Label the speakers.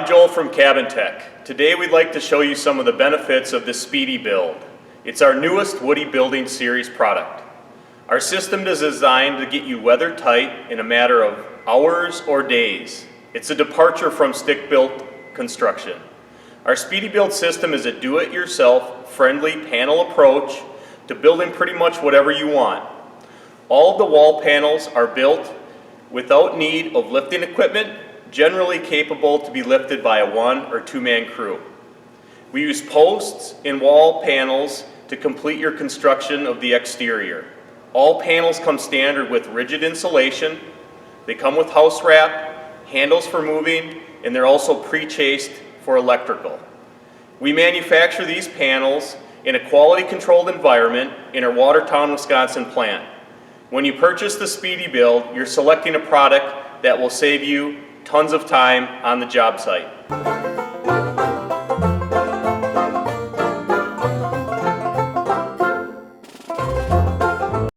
Speaker 1: Joel from Cabintek. Today we'd like to show you some of the benefits of the Speedy Build. It's our newest woody building series product. Our system is designed to get you weather tight in a matter of hours or days. It's a departure from stick-built construction. Our Speedy Build system is a do-it-yourself, friendly panel approach to building pretty much whatever you want. All of the wall panels are built without need of lifting equipment, generally capable to be lifted by a 1- or 2-man crew. We use posts and wall panels to complete your construction of the exterior. All panels come standard with rigid insulation. They come with house wrap, handles for moving, and they're also pre-chased for electrical. We manufacture these panels in a quality controlled environment in our Watertown, Wisconsin plant. When you purchase the Speedy Build, you're selecting a product that will save you tons of time on the job site.